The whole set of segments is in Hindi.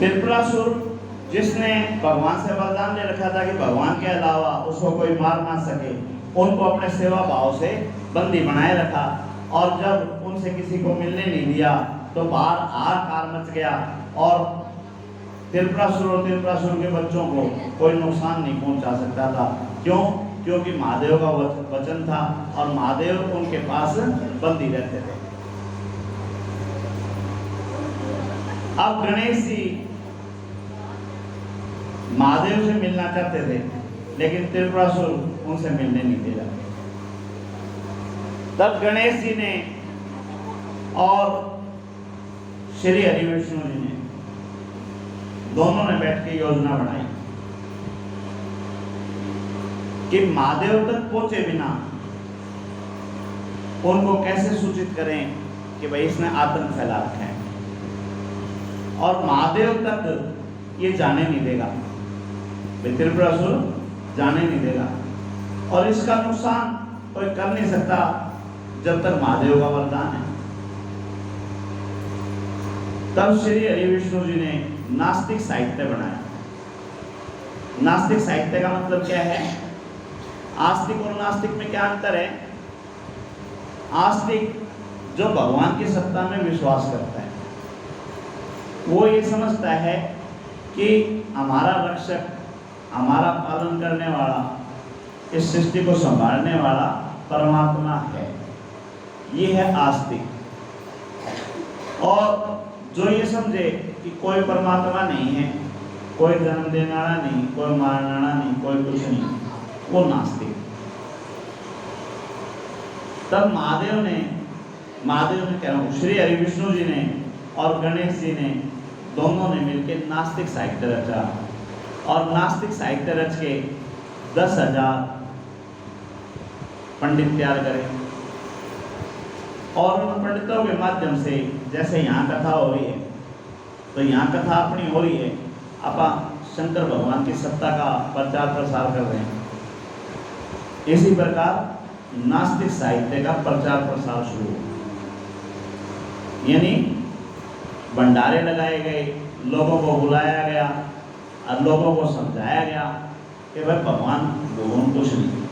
त्रिपुरासुर जिसने भगवान से वरदान ले रखा था कि भगवान के अलावा उसको कोई मार ना सके, उनको अपने सेवा भाव से बंदी बनाए रखा, और जब उनसे किसी को मिलने नहीं दिया तो बाहर हाहाकार मच गया और त्रिपुरासुर और त्रिपुरासुर के बच्चों को कोई नुकसान नहीं पहुंचा सकता था। क्यों? क्योंकि महादेव का वचन था और महादेव उनके पास बंदी रहते थे। अब गणेश जी महादेव से मिलना चाहते थे, लेकिन त्रिपुरासुर उनसे मिलने नहीं दे रहे। तब गणेश जी ने और श्री हरि विष्णु जी ने दोनों ने बैठ के योजना बनाई कि महादेव तक पहुंचे बिना उनको कैसे सूचित करें कि भाई इसने आतंक फैला रखा है, और महादेव तक ये जाने नहीं देगा, त्रिपुरासुर जाने नहीं देगा, और इसका नुकसान कोई कर नहीं सकता जब तक महादेव का वरदान है। तब श्री हरि विष्णु जी ने नास्तिक साहित्य बनाया। नास्तिक साहित्य का मतलब क्या है? आस्तिक और नास्तिक में क्या अंतर है? आस्तिक जो भगवान की सत्ता में विश्वास करता है, वो ये समझता है कि हमारा रक्षक, हमारा पालन करने वाला, इस सृष्टि को संभालने वाला परमात्मा है। ये है आस्तिक। और जो ये समझे कि कोई परमात्मा नहीं है, कोई जन्म देने वाला नहीं, कोई मारने वाला नहीं, कोई कुछ नहीं, वो नास्तिक। तब महादेव ने कह रहा हूँ, श्री हरि विष्णु जी ने और गणेश जी ने दोनों ने मिलकर नास्तिक साहित्य रचा, और नास्तिक साहित्य रच के 10,000 पंडित तैयार करे, और उन पंडितों के माध्यम से, जैसे यहाँ कथा हो रही है तो यहाँ कथा अपनी हो रही है, आप शंकर भगवान की सत्ता का प्रचार प्रसार कर रहे हैं, इसी प्रकार नास्तिक साहित्य का प्रचार प्रसार शुरू हुआ। यानी भंडारे लगाए गए, लोगों को बुलाया गया और लोगों को समझाया गया कि भाई भगवान कुछ नहीं,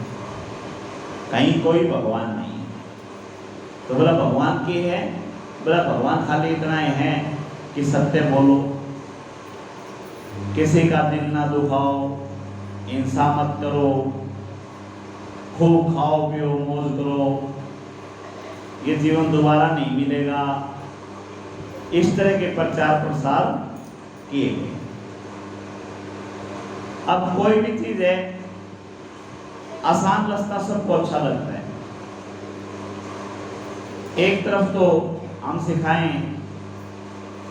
कहीं कोई भगवान नहीं। तो बोला भगवान की है? बोला भगवान खाली इतना ही है कि सत्य बोलो, किसी का दिल ना दुखाओ, हिंसा मत करो, खूब खाओ पियो मौज करो, ये जीवन दोबारा नहीं मिलेगा। इस तरह के प्रचार प्रसार किए गए। अब कोई भी चीज है, आसान रास्ता सबको अच्छा लगता है। एक तरफ तो हम सिखाएं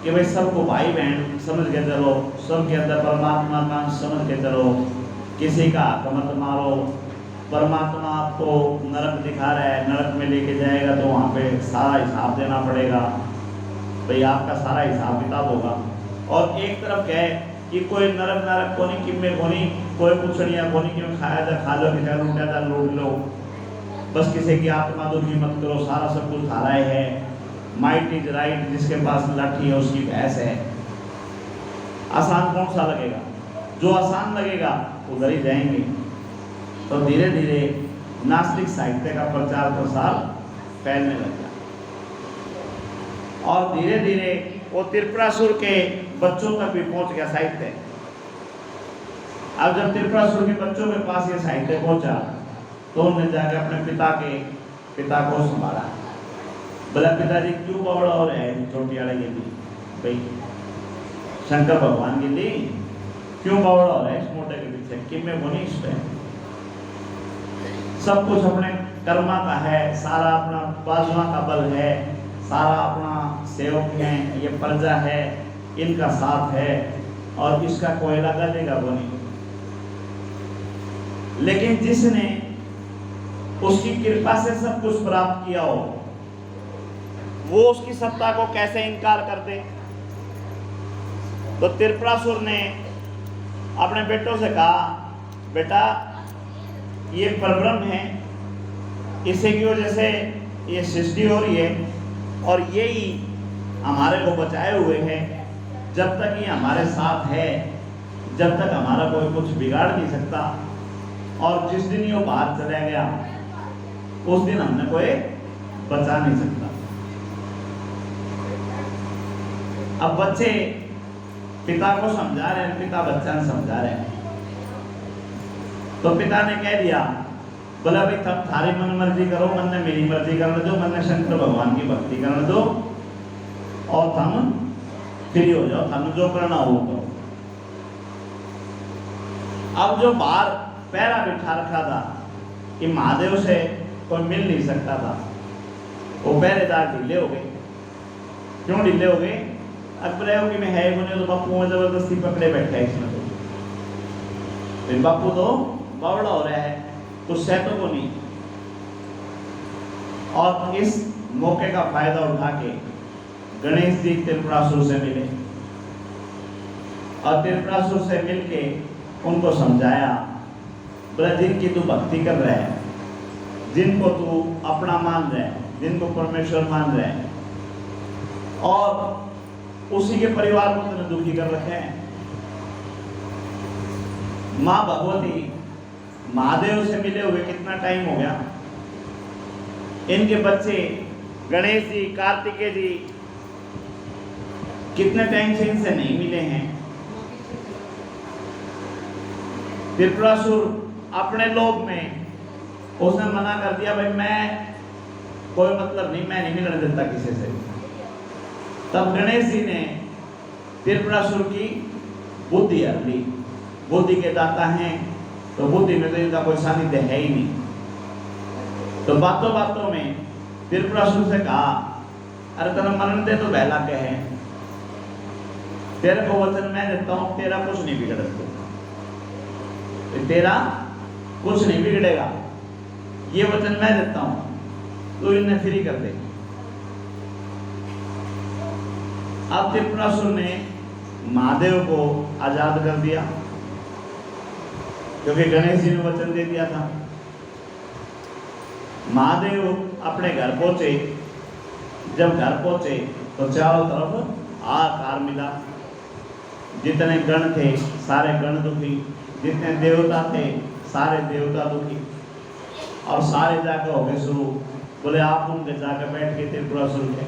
कि भाई सबको भाई बहन समझ के चलो, सबके अंदर परमात्मा का समझ के चलो, किसी का हक मत मारो, परमात्मा आपको नरक दिखा रहा है, नरक में लेके जाएगा तो वहाँ पे सारा हिसाब देना पड़ेगा, भाई आपका सारा हिसाब किताब होगा। और एक तरफ क्या है कि कोई नरक कोनी किम्मे कोनी, कोई पुछड़िया कोनी कि खाया जा खा लो, किसी लूटा जा लूट लो, बस किसी की आत्मा दुखी मत करो, सारा सब कुछ थारा है, माइट इज राइट, जिसके पास लाठी है उसकी भैंस है। आसान कौन सा लगेगा? जो आसान लगेगा उधर ही जाएंगे। तो धीरे धीरे नास्तिक साहित्य का प्रचार प्रसार फैलने लग गया, और धीरे धीरे वो त्रिपुरासुर के बच्चों तक भी पहुंच गया साहित्य। अब जब त्रिपुरासुर के बच्चों के पास ये साहित्य पहुंचा तो उन्होंने जाकर अपने पिता को संभाला। बोला पिताजी क्यों बवड़ा हो रहे हैं छोटी वाले के लिए, भाई शंकर भगवान के लिए क्यों बवड़ा हो रहा है इस मोटे के पीछे, कि मैं बोनी इस पे सब कुछ अपने कर्मा का है, सारा अपना बाजुआ का बल है, सारा अपना सेवक है, ये प्रजा है, इनका साथ है, और इसका कोई लगा देगा वो नहीं। लेकिन जिसने उसकी कृपा से सब कुछ प्राप्त किया हो, वो उसकी सत्ता को कैसे इनकार कर दे? तो त्रिपुरासुर ने अपने बेटों से कहा, बेटा ये परब्रह्म है, इसी की वजह से ये सृष्टि हो रही है, और यही हमारे को बचाए हुए हैं, जब तक ये हमारे साथ है, जब तक हमारा कोई कुछ बिगाड़ नहीं सकता। और जिस दिन ये बाहर चला गया उस दिन हमने कोई बचा नहीं सकता। अब बच्चे पिता को समझा रहे हैं, पिता बच्चा ने समझा रहे हैं। तो पिता ने कह दिया, बोला भाई तब थारी मन मर्जी करो, मन ने मेरी मर्जी करने दो, मन ने शंकर भगवान की भक्ति करने दो और तुम फ्री हो जाओ, तुम जो करना हो करो। अब जो बाहर पैरा बिठा रखा था कि महादेव से कोई मिल नहीं सकता था, वो पहरेदार ढीले हो गए। क्यों ढीले हो गए? अकबर में है बोले तो बापू में जबरदस्ती पकड़े बैठा है इसमें। तो बापू तो बावड़ा हो रहा है, कुछ सहतों को नहीं। और इस मौके का फायदा उठा के गणेश जी त्रिपुरासुर से मिले और त्रिपुरासुर से मिलके उनको समझाया, बोला जिनकी तू भक्ति कर रहा है, जिनको तू अपना मान रहा है, जिनको परमेश्वर मान रहा है, और उसी के परिवार को तूने दुखी कर रखे हैं। माँ भगवती महादेव से मिले हुए कितना टाइम हो गया, इनके बच्चे गणेश जी, कार्तिकेय जी कितने टाइम से इनसे नहीं मिले हैं। त्रिपुरासुर अपने लोभ में उसने मना कर दिया, भाई मैं कोई मतलब नहीं, मैं नहीं मिलने देता किसी से। तब गणेश जी ने त्रिपुरासुर की बुद्धि हर ली। बुद्धि के दाता हैं तो बुद्धि में तो इनका कोई सानिध्य है ही नहीं। तो बातों बातों में त्रिपुरासुर से कहा, अरे तेरा मरण दे तो बहला के है, तेरे को वचन मैं देता हूं, तेरा कुछ नहीं बिगड़ेगा, तेरा कुछ नहीं बिगड़ेगा, ये वचन मैं देता हूं, तो इन्हें फ्री कर दे। अब त्रिपुरासुर ने महादेव को आजाद कर दिया, क्योंकि गणेश जी ने वचन दे दिया था। महादेव अपने घर पहुंचे। जब घर पहुंचे तो चारों तरफ आकार मिला। जितने गण थे सारे गण दुखी, जितने देवता थे सारे देवता दुखी, और सारे जाकर हो गए शुरू। बोले आप उनके जाकर बैठ के त्रिपुरासुर के,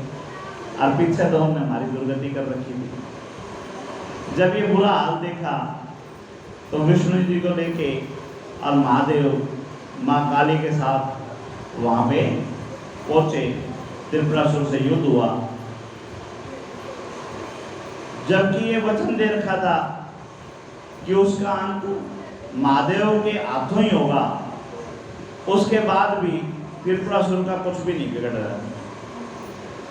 और पीछे तो हमने हमारी दुर्गति कर रखी थी। जब ये बुरा हाल देखा तो विष्णु जी को लेके और महादेव माँ काली के साथ वहां पे पहुंचे। त्रिपुरासुर से युद्ध हुआ। जबकि ये वचन दे रखा था कि उसका अंत महादेव के हाथों ही होगा, उसके बाद भी त्रिपुरासुर का कुछ भी नहीं बिगड़ रहा था।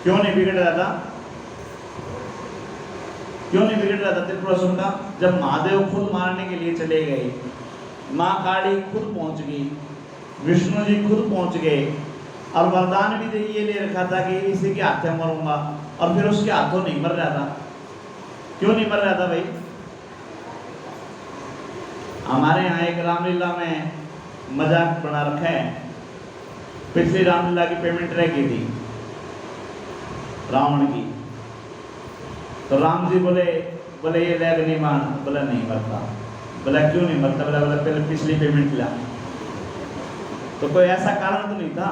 क्यों नहीं बिगड़ रहा था? क्यों नहीं बिगड़ रहा था त्रिपुरासुर का? जब महादेव खुद मारने के लिए चले गए, माँ काली खुद पहुंच गई, विष्णु जी खुद पहुंच गए, और वरदान भी ये ले रखा था कि इसी के हाथों मरूंगा, और फिर उसके हाथों नहीं मर रहा था। क्यों नहीं मर रहा था भाई? हमारे यहाँ एक रामलीला में मजाक बना रखा है। पिछली रामलीला की पेमेंट रह गई थी रावण की, तो राम जी बोले ये लैग नहीं मान, बोला नहीं मरता। बोला क्यों नहीं मरता? बोला पहले पिछली पेमेंट ला। तो कोई ऐसा कारण तो नहीं था।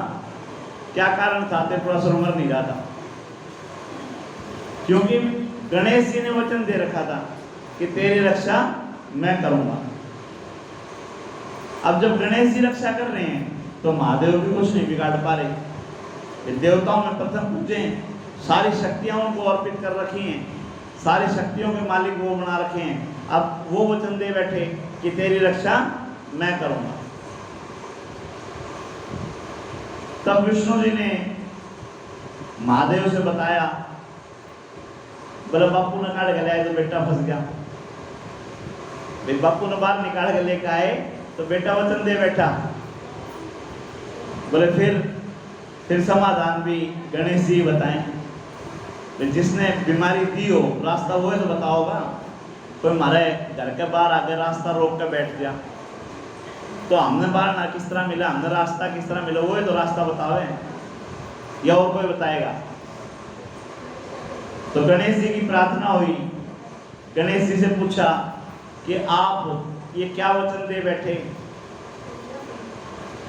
क्या कारण था? त्रिपुरासुर मर नहीं रहा था, क्योंकि गणेश जी ने वचन दे रखा था कि तेरी रक्षा मैं करूंगा। अब जब गणेश जी रक्षा कर रहे हैं तो महादेव भी कुछ नहीं बिगाड़ पा रहे। देवताओं में प्रथम पूजे, सारी शक्तियां उनको अर्पित कर रखी हैं, सारी शक्तियों के मालिक वो बना रखे हैं। अब वो वचन दे बैठे कि तेरी रक्षा मैं करूंगा। तब विष्णु जी ने महादेव से बताया, बोला बापू ने काट के लाए तो बेटा फंस गया। बापू ने बाहर निकाल के लेकर आए तो बेटा वचन दे बैठा। बोले फिर समाधान भी गणेश जी बताएं। जिसने बीमारी दी हो, रास्ता वो है तो बताओगा। कोई हमारे घर के बाहर आके रास्ता रोक कर बैठ गया तो हमने बाहर ना किस तरह मिला, हमने रास्ता किस तरह मिला, वो है तो रास्ता बतावे, या और कोई बताएगा? तो गणेश जी की प्रार्थना हुई गणेश जी से पूछा कि आप ये क्या वचन दे बैठे।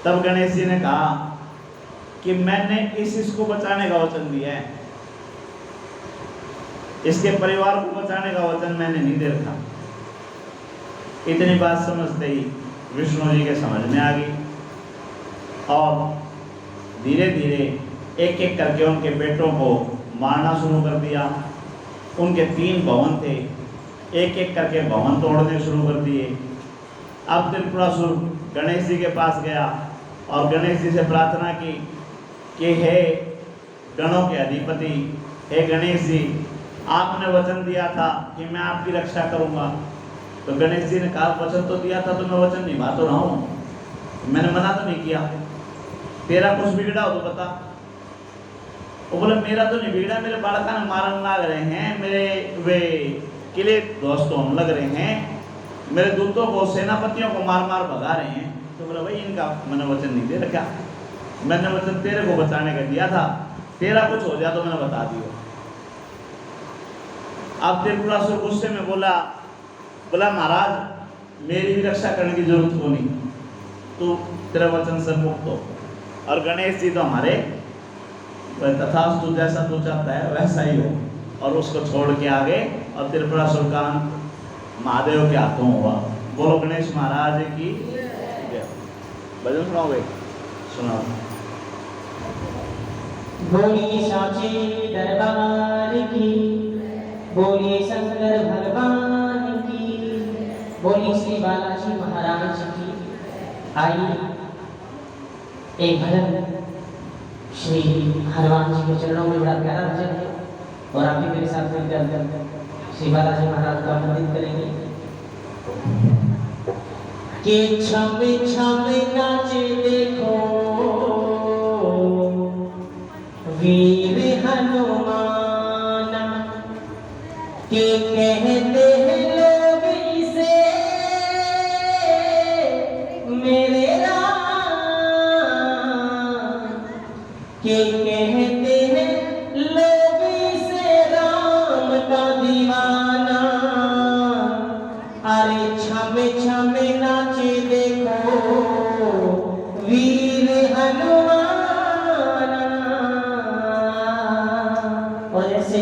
तब गणेश जी ने कहा कि मैंने इसको बचाने का वचन दिया है, इसके परिवार को बचाने का वचन मैंने नहीं दे रखा। इतनी बात समझते ही विष्णु जी के समझ में आ गई और धीरे धीरे एक एक करके उनके बेटों को मारना शुरू कर दिया। उनके 3 भवन थे, एक एक करके भवन तोड़ने शुरू कर दिए। अब त्रिपुरासुर गणेश जी के पास गया और गणेश जी से प्रार्थना की कि हे गणों के अधिपति, हे गणेश जी, आपने वचन दिया था कि मैं आपकी रक्षा करूंगा। तो गणेश जी ने कहा वचन तो दिया था तो मैं वचन निभा तो रहा हूँ, मैंने मना तो नहीं किया। तेरा कुछ बिगड़ा हो तो बता। वो बोले मेरा तो नहीं बिगड़ा, मेरे बालका ने मारन लग रहे हैं, मेरे वे किले दोस्तों हम लग रहे हैं, मेरे दूतों को सेनापतियों को मार मार भगा रहे हैं। तो बोला भाई इनका मैंने वचन नहीं दे रखा, मैंने वचन तेरे को बचाने का दिया था, तेरा कुछ हो जाए तो मैंने बता दिया। अब त्रिपुरासुर गुस्से में बोला महाराज मेरी भी रक्षा करने की जरूरत हो नहीं, तू तेरा वचन से मुक्त हो। और गणेश जी तो हमारे तथास्तु, जैसा तू चाहता है वैसा ही हो। और उसको छोड़ के आगे और त्रिपुरासुर का महादेव के हाथों हुआ। बोलो गणेश महाराज की भजन सुनाओगे? सुनाओ। बोलिए साचे दरबार की, बोलिए शंकर भगवान की, बोलिए श्री बालाजी महाराज की। आइए एक भजन श्री हनुमान जी के चरणों में, बड़ा प्यारा भजन है और आप भी मेरे साथ मिलकर श्री बालाजी महाराज का वंदन करेंगे। के छम छम नाचे देखो वीर हनुमाना, के कहते हैं लोग इसे मेरे राम, के कहते हैं लोग इसे राम का दीवाना। अरे छम छम नाचे देखो वीर हनुमाना। और ऐसे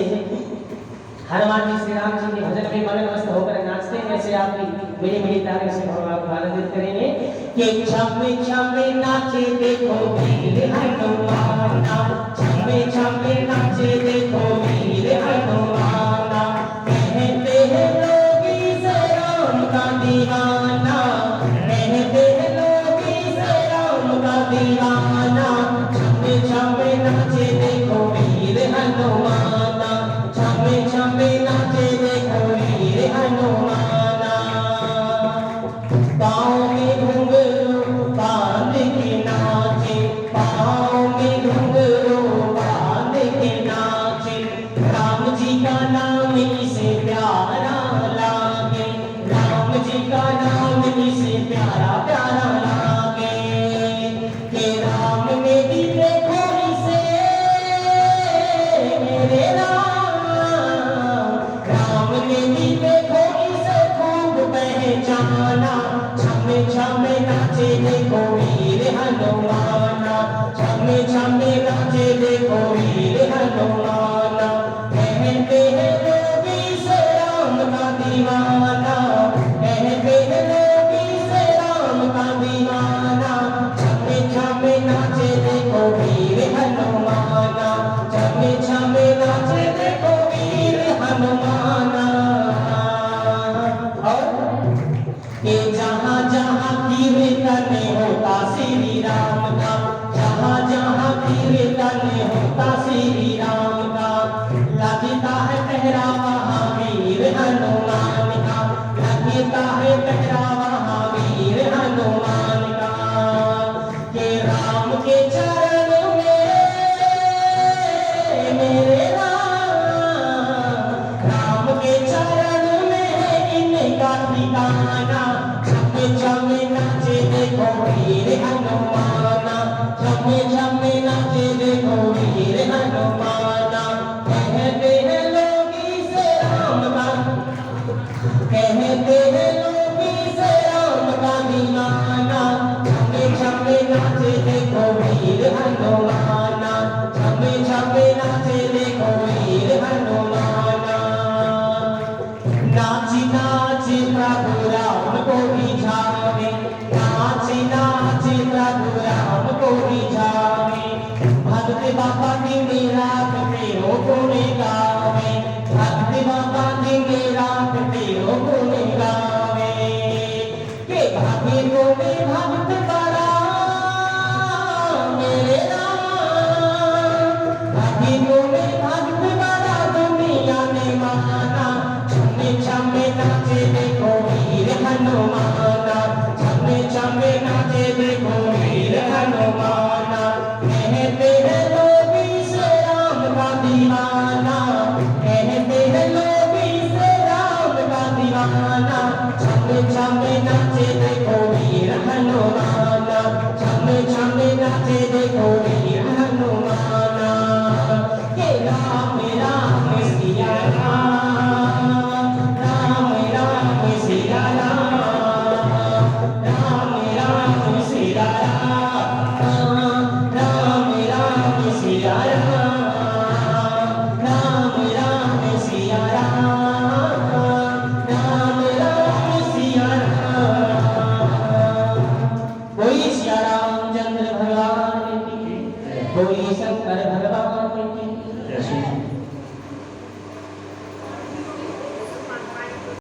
हनुमान जी श्री राम जी के भजन में मगनमस्त होकर नाचते हैं, वैसे आप भी मेरी मेरी तारीफ से आपको आनंदित करेंगे। कि छम छम नाचे देखो वीर हनुमाना, छम छम नाचे देखो वीर हनुमाना। कहते हैं लोग इसे राम का दीवाना, कहते हैं लोग इसे राम का दीवाना। छम छम नाचे देखो वीर हनुमाना, छम छम नाचे देखो वीर हनुमाना। पाँव में घुंघरू बांध के नाचे, पाँव में घुंघरू बांध के नाचे। राम जी का नाम इसे प्यारा लागे, राम जी का नाम इसे प्यारा प्यारा लागे। के राम ने भी देखो इसे मेरे राम ने भी देखो इसे खूब पहचाना। छम छम नाचे देखो वीर हनुमाना, छम छम नाचे देखो वीर हनुमाना। कहते हैं लोग इसे राम का दीवाना, कहते हैं लोग इसे राम का दीवाना। छम छम नाचे देखो वीर हनुमाना, छम छम नाचे देखो वीर हनुमाना। कि जहाँ जहाँ कीर्तन होता श्री राम का, जहाँ जहाँ कीर्तन होता श्री राम का। लगता है पहरावा वहाँ वीर हनुमान का, लगता है पहरावा वहाँ वीर हनुमान का। कि राम के चरण में मेरे राम के चरण में इनका ठिकाना। छम छम नाचे देखो वीर हनुमाना, छम छम नाचे देखो वीर हनुमाना। कहते हैं लोग इसे राम का बाबा दिन रात तेरो गुण गावे के भागे को में भक्त बड़ा मेरे राम भागे को में भक्त बड़ा दुनिया में माना छमे छमे नाचे देखो वीर हनुमाना छमे छमे नाचे देखो वीर हनुमान